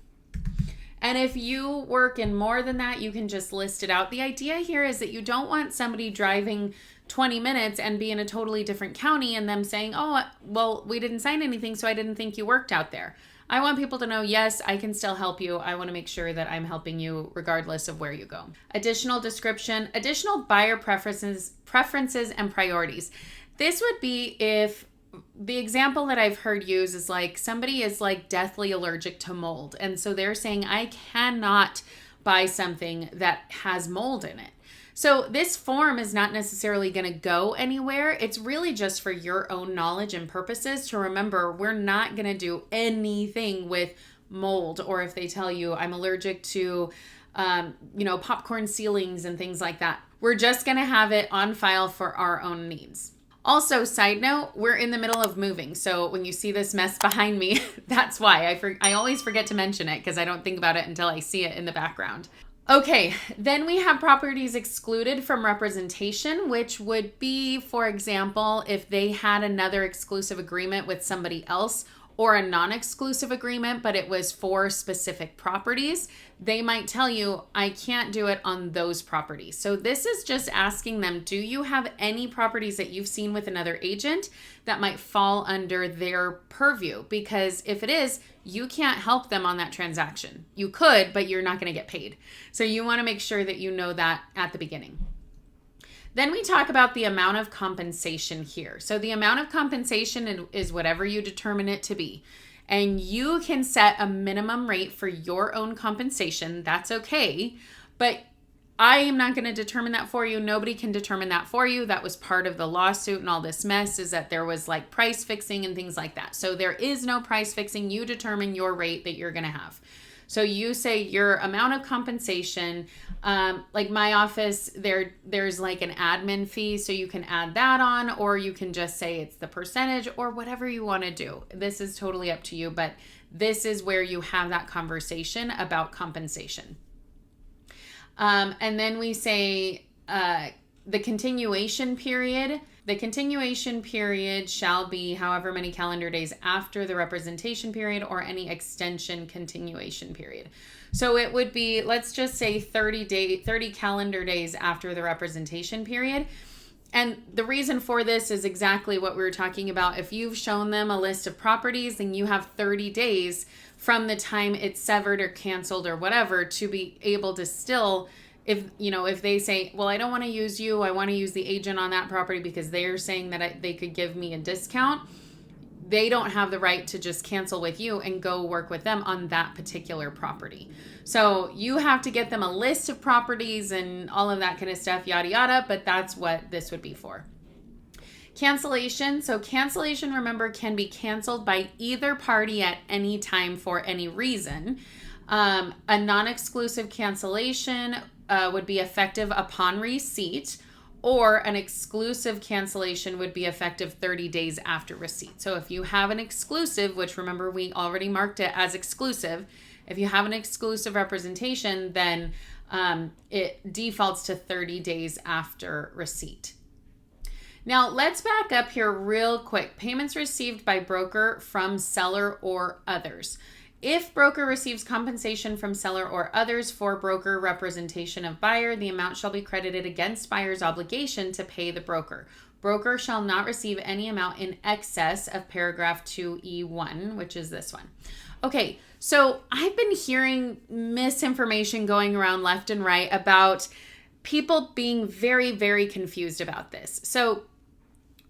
And if you work in more than that, you can just list it out. The idea here is that you don't want somebody driving 20 minutes and be in a totally different county and them saying, oh, well, we didn't sign anything, so I didn't think you worked out there. I want people to know, yes, I can still help you. I want to make sure that I'm helping you regardless of where you go. Additional description, additional buyer preferences and priorities. This would be if the example that I've heard used is like somebody is like deathly allergic to mold. And so they're saying, I cannot buy something that has mold in it. So this form is not necessarily going to go anywhere. It's really just for your own knowledge and purposes to remember we're not going to do anything with mold, or if they tell you I'm allergic to, popcorn ceilings and things like that. We're just going to have it on file for our own needs. Also, side note, we're in the middle of moving. So when you see this mess behind me, that's why. I always forget to mention it because I don't think about it until I see it in the background. Okay, then we have properties excluded from representation, which would be, for example, if they had another exclusive agreement with somebody else or a non-exclusive agreement, but it was for specific properties, they might tell you, I can't do it on those properties. So this is just asking them, do you have any properties that you've seen with another agent that might fall under their purview? Because if it is, you can't help them on that transaction. You could, but you're not going to get paid. So you want to make sure that you know that at the beginning. Then we talk about the amount of compensation here. So the amount of compensation is whatever you determine it to be. And you can set a minimum rate for your own compensation. That's okay. But I am not going to determine that for you. Nobody can determine that for you. That was part of the lawsuit and all this mess, is that there was like price fixing and things like that. So there is no price fixing. You determine your rate that you're going to have. So you say your amount of compensation, like my office, there's like an admin fee, so you can add that on, or you can just say it's the percentage or whatever you want to do. This is totally up to you, but this is where you have that conversation about compensation. And then we say the continuation period. The continuation period shall be however many calendar days after the representation period or any extension continuation period. So it would be, let's just say 30 calendar days after the representation period. And the reason for this is exactly what we were talking about. If you've shown them a list of properties, then you have 30 days from the time it's severed or canceled or whatever to be able to still, if they say, well, I don't want to use you, I want to use the agent on that property because they're saying that they could give me a discount, they don't have the right to just cancel with you and go work with them on that particular property. So you have to get them a list of properties and all of that kind of stuff, yada, yada, but that's what this would be for. Cancellation. So cancellation, remember, can be canceled by either party at any time for any reason. A non-exclusive cancellation would be effective upon receipt, or an exclusive cancellation would be effective 30 days after receipt. So if you have an exclusive, which remember we already marked it as exclusive, if you have an exclusive representation, then it defaults to 30 days after receipt. Now let's back up here real quick. Payments received by broker from seller or others. If broker receives compensation from seller or others for broker representation of buyer, the amount shall be credited against buyer's obligation to pay the broker. Broker shall not receive any amount in excess of paragraph 2E1, which is this one. Okay, so I've been hearing misinformation going around left and right about people being very, very confused about this. So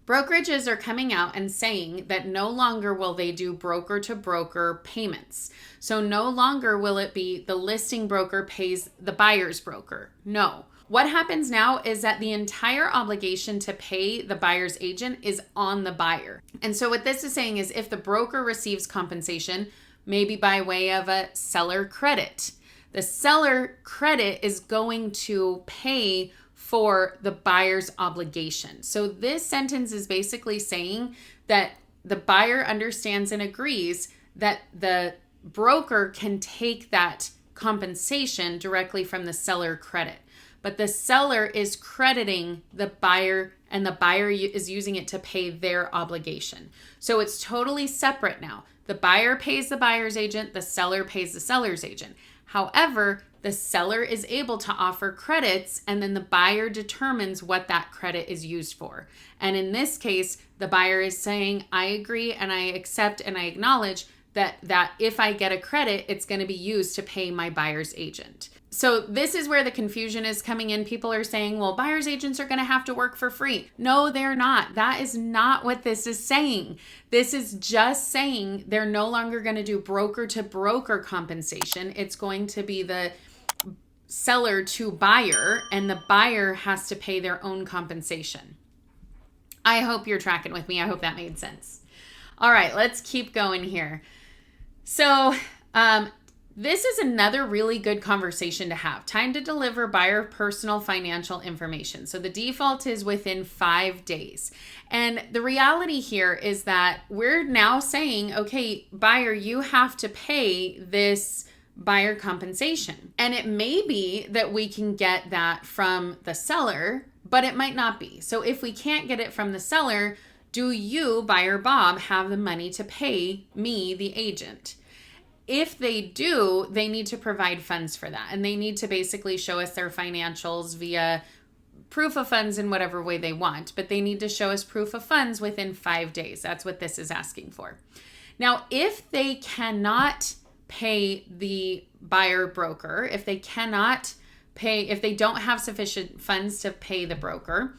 brokerages are coming out and saying that no longer will they do broker to broker payments. So no longer will it be the listing broker pays the buyer's broker. No. What happens now is that the entire obligation to pay the buyer's agent is on the buyer. And so what this is saying is if the broker receives compensation, maybe by way of a seller credit, the seller credit is going to pay for the buyer's obligation. So this sentence is basically saying that the buyer understands and agrees that the broker can take that compensation directly from the seller credit. But the seller is crediting the buyer and the buyer is using it to pay their obligation. So it's totally separate now. The buyer pays the buyer's agent, the seller pays the seller's agent. However, the seller is able to offer credits and then the buyer determines what that credit is used for. And in this case, the buyer is saying, I agree and I accept and I acknowledge that if I get a credit, it's going to be used to pay my buyer's agent. So this is where the confusion is coming in. People are saying, well, buyer's agents are going to have to work for free. No, they're not. That is not what this is saying. This is just saying they're no longer going to do broker to broker compensation. It's going to be the seller to buyer, and the buyer has to pay their own compensation. I hope you're tracking with me. I hope that made sense. All right, let's keep going here. So, this is another really good conversation to have. Time to deliver buyer personal financial information. So the default is within 5 days. And the reality here is that we're now saying, okay, buyer, you have to pay this buyer compensation. And it may be that we can get that from the seller, but it might not be. So if we can't get it from the seller, do you, buyer Bob, have the money to pay me, the agent? If they do, they need to provide funds for that. And they need to basically show us their financials via proof of funds in whatever way they want. But they need to show us proof of funds within 5 days. That's what this is asking for. Now, if they cannot pay the buyer broker, if they don't have sufficient funds to pay the broker,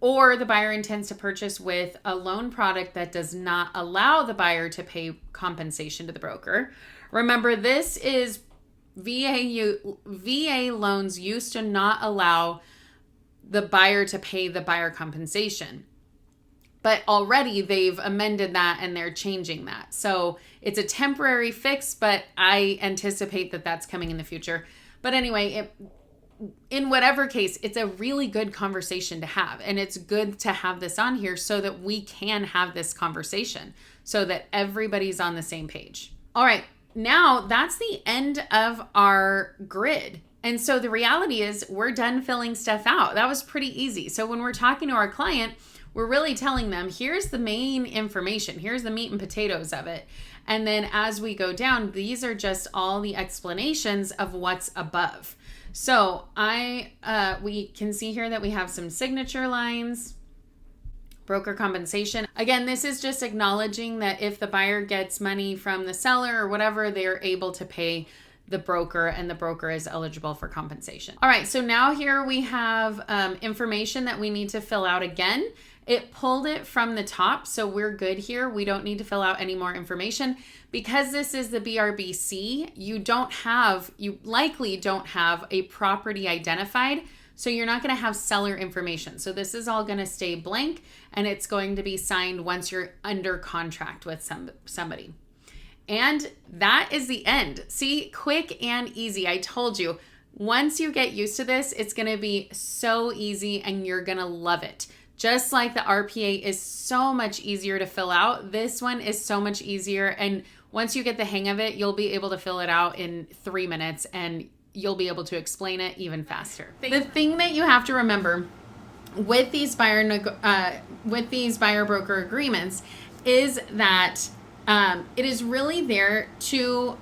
or the buyer intends to purchase with a loan product that does not allow the buyer to pay compensation to the broker. Remember, this is VA loans used to not allow the buyer to pay the buyer compensation. But already they've amended that and they're changing that. So it's a temporary fix, but I anticipate that that's coming in the future. But anyway, in whatever case, it's a really good conversation to have. And it's good to have this on here so that we can have this conversation so that everybody's on the same page. All right, now that's the end of our grid. And so the reality is we're done filling stuff out. That was pretty easy. So when we're talking to our client, we're really telling them, here's the main information. Here's the meat and potatoes of it. And then as we go down, these are just all the explanations of what's above. So we can see here that we have some signature lines, broker compensation. Again, this is just acknowledging that if the buyer gets money from the seller or whatever, they're able to pay the broker, and the broker is eligible for compensation. All right, so now here we have information that we need to fill out again. It pulled it from the top, so we're good here. We don't need to fill out any more information. Because this is the BRBC, you likely don't have a property identified, so you're not gonna have seller information. So this is all gonna stay blank, and it's going to be signed once you're under contract with somebody. And that is the end. See, quick and easy. I told you, once you get used to this, it's gonna be so easy and you're gonna love it. Just like the RPA is so much easier to fill out, this one is so much easier. And once you get the hang of it, you'll be able to fill it out in 3 minutes and you'll be able to explain it even faster. The thing that you have to remember with these buyer broker agreements is that it is really there to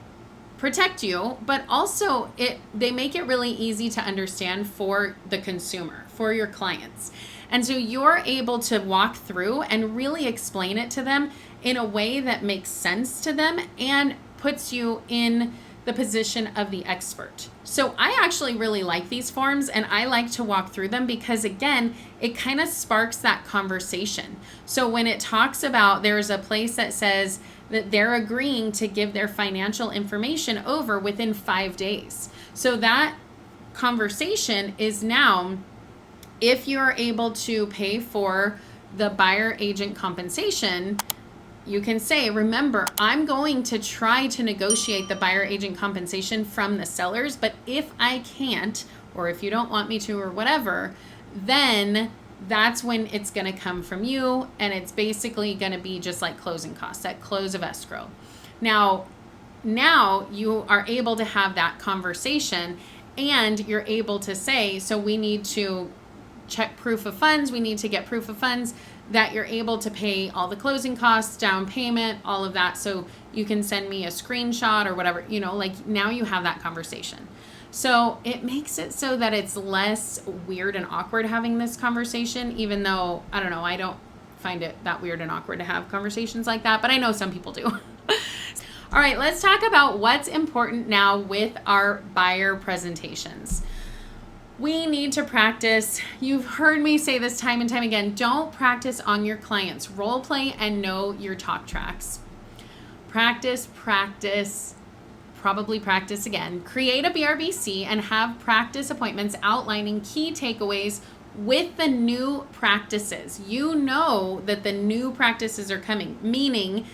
protect you, but also they make it really easy to understand for the consumer, for your clients. And so you're able to walk through and really explain it to them in a way that makes sense to them and puts you in the position of the expert. So I actually really like these forms, and I like to walk through them because, again, it kind of sparks that conversation. So when it talks about, there's a place that says that they're agreeing to give their financial information over within 5 days. So that conversation is now, if you're able to pay for the buyer agent compensation, you can say, remember, I'm going to try to negotiate the buyer agent compensation from the sellers, but if I can't, or if you don't want me to or whatever, then that's when it's going to come from you, and it's basically going to be just like closing costs, that close of escrow. Now you are able to have that conversation, and you're able to say, so we need to check proof of funds. We need to get proof of funds that you're able to pay all the closing costs, down payment, all of that. So you can send me a screenshot or whatever, like now you have that conversation. So it makes it so that it's less weird and awkward having this conversation, even though, I don't know, I don't find it that weird and awkward to have conversations like that, but I know some people do. All right, let's talk about what's important now with our buyer presentations. We need to practice. You've heard me say this time and time again. Don't practice on your clients. Role play and know your talk tracks. Practice, probably practice again. Create a BRBC and have practice appointments outlining key takeaways with the new practices. You know that the new practices are coming, meaning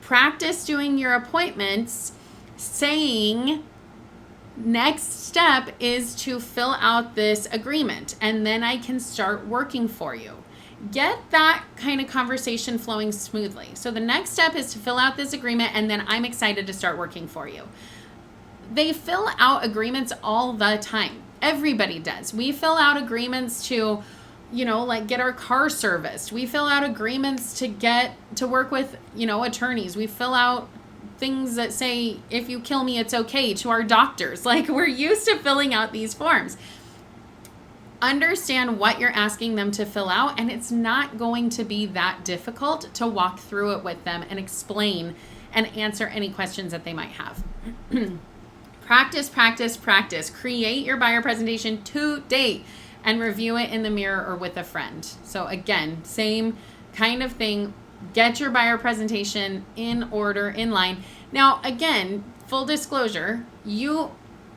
practice doing your appointments saying, next step is to fill out this agreement and then I can start working for you. Get that kind of conversation flowing smoothly. So the next step is to fill out this agreement and then I'm excited to start working for you. They fill out agreements all the time. Everybody does. We fill out agreements to, like get our car serviced. We fill out agreements to work with, attorneys. We fill out things that say, if you kill me, it's okay, to our doctors. Like, we're used to filling out these forms. Understand what you're asking them to fill out, and it's not going to be that difficult to walk through it with them and explain and answer any questions that they might have. Practice. Create your buyer presentation today and review it in the mirror or with a friend. So again, same kind of thing. Get your buyer presentation in order, in line. Now, again, full disclosure, you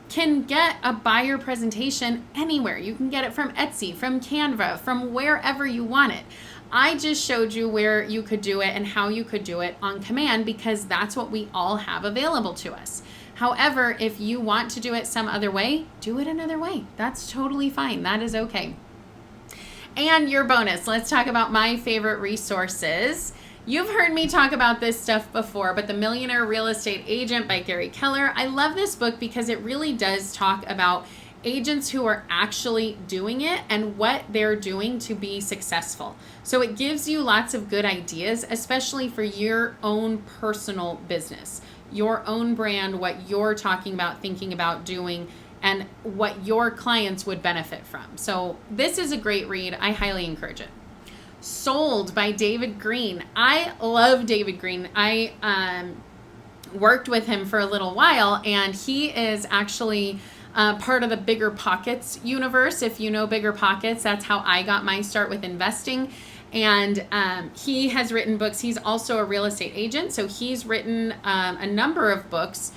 can get a buyer presentation anywhere. You can get it from Etsy, from Canva, from wherever you want it. I just showed you where you could do it and how you could do it on command because that's what we all have available to us. However, if you want to do it some other way, do it another way. That's totally fine. That is okay. And your bonus, let's talk about my favorite resources. You've heard me talk about this stuff before, but The Millionaire Real Estate Agent by Gary Keller. I love this book because it really does talk about agents who are actually doing it and what they're doing to be successful. So it gives you lots of good ideas, especially for your own personal business, your own brand, what you're talking about, thinking about doing, and what your clients would benefit from. So this is a great read. I highly encourage it. Sold by David Green. I love David Green. I worked with him for a little while, and he is actually part of the Bigger Pockets universe. If you know Bigger Pockets, that's how I got my start with investing. And he has written books. He's also a real estate agent, so he's written a number of books.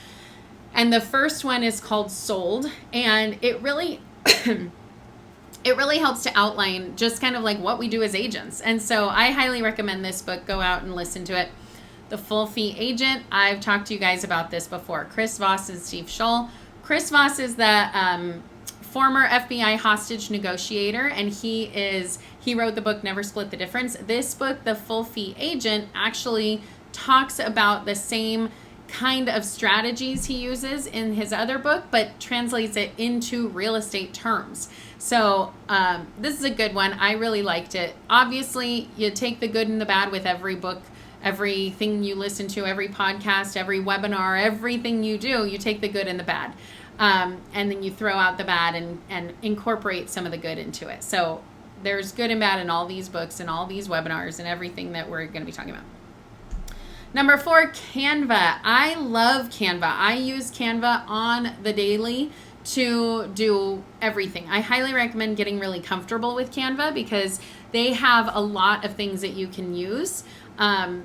And the first one is called Sold, and it really it really helps to outline just kind of like what we do as agents. And so I highly recommend this book. Go out and listen to it. The Full Fee Agent. I've talked to you guys about this before. Chris Voss and Steve Scholl. Chris Voss is the former FBI hostage negotiator, and he wrote the book Never Split the Difference. This book, The Full Fee Agent, actually talks about the same kind of strategies he uses in his other book, but translates it into real estate terms. So this is a good one. I really liked it. Obviously, you take the good and the bad with every book, everything you listen to, every podcast, every webinar, everything you do, you take the good and the bad. And then you throw out the bad and incorporate some of the good into it. So there's good and bad in all these books and all these webinars and everything that we're going to be talking about. Number 4, Canva. I love Canva. I use Canva on the daily to do everything. I highly recommend getting really comfortable with Canva because they have a lot of things that you can use. You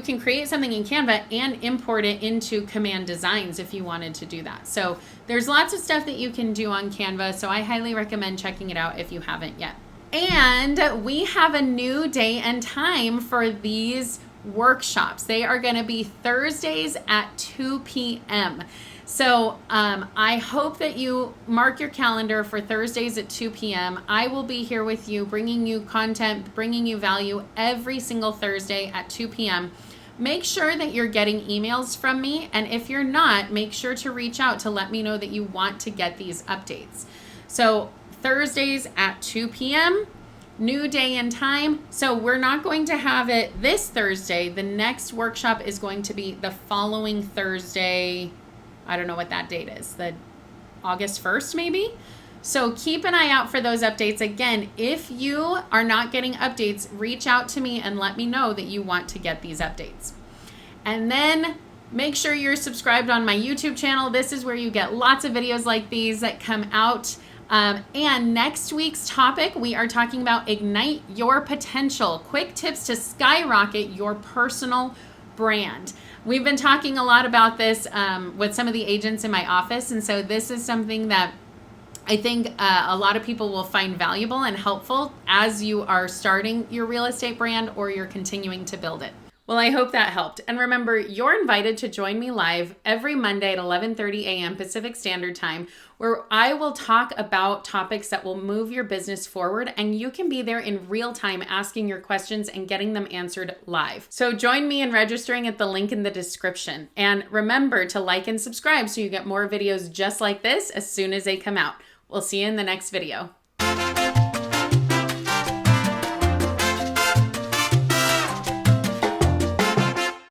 can create something in Canva and import it into Command Designs if you wanted to do that. So there's lots of stuff that you can do on Canva. So I highly recommend checking it out if you haven't yet. And we have a new day and time for these workshops. They are going to be Thursdays at 2 p.m. So I hope that you mark your calendar for Thursdays at 2 p.m. I will be here with you, bringing you content, bringing you value every single Thursday at 2 p.m. Make sure that you're getting emails from me. And if you're not, make sure to reach out to let me know that you want to get these updates. So Thursdays at 2 p.m., new day and time. So we're not going to have it this Thursday. The next workshop is going to be the following Thursday. I don't know what that date is, the August 1st maybe. So keep an eye out for those updates. Again, if you are not getting updates, reach out to me and let me know that you want to get these updates. And then make sure you're subscribed on my YouTube channel. This is where you get lots of videos like these that come out. And next week's topic, we are talking about Ignite Your Potential. Quick tips to skyrocket your personal brand. We've been talking a lot about this with some of the agents in my office. And so this is something that I think a lot of people will find valuable and helpful as you are starting your real estate brand or you're continuing to build it. Well, I hope that helped. And remember, you're invited to join me live every Monday at 11:30 a.m. Pacific Standard Time, where I will talk about topics that will move your business forward, and you can be there in real time asking your questions and getting them answered live. So join me in registering at the link in the description. And remember to like and subscribe so you get more videos just like this as soon as they come out. We'll see you in the next video.